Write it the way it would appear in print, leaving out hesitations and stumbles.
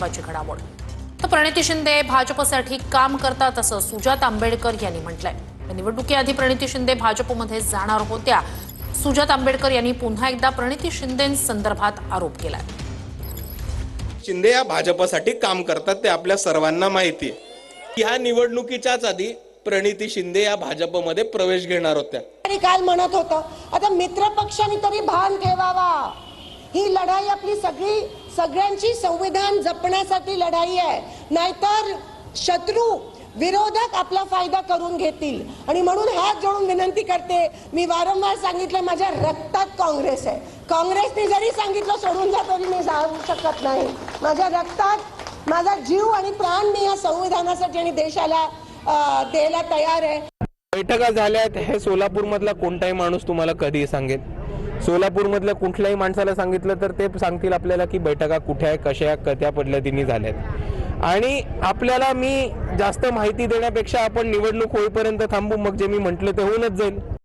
महत्त्वाची घडामोड। तर प्रणिती शिंदे भाजपसाठी काम करतात असं सुजात आंबेडकर यांनी म्हटलंय। निवडणुकीआधी प्रणिती शिंदे भाजपमध्ये जाणार होत्या। सुजात आंबेडकर यांनी पुन्हा एकदा प्रणिती शिंदेंसंदर्भात आरोप केलाय। शिंदे या भाजपसाठी काम करतात ते आपल्या सर्वांना माहिती आहे। या निवडणुकीच्याच आधी प्रणिती शिंदे या भाजपमध्ये प्रवेश घेणार होत्या। आणि काल म्हणत होतं आता मित्र पक्षांनी तरी भान ठेवावा, ही लढाई आपली सगळ्यांची संविधान जपण्यासाठी लढाई आहे, नाहीतर शत्रू विरोधक आपला फायदा करून घेतील। आणि म्हणून हात जोडून विनंती करते, मी वारंवार सांगितलं माझ्या रक्तात काँग्रेस आहे। काँग्रेसने जरी सांगितलं सोडून जा तरी मी जाऊ शकत नाही। माझ्या रक्तात माझा जीव आणि प्राण मी या संविधानासाठी आणि देशाला द्यायला तयार आहे। बैठका झाल्यात हे सोलापूर मधला कोणताही माणूस तुम्हाला कधी सांगेल, सोलापूर मधल्या कुठल्याही माणसाला सांगितलं तर ते सांगतील आपल्याला की बैठका कुठे आहे, कशा त्या पद्धतीने झाल्यात। आणि आपल्याला मी जास्त माहिती देण्यापेक्षा आपण निवडणूक होईपर्यंत थांबू, मग जे मी म्हटलं ते होऊनच जाईल।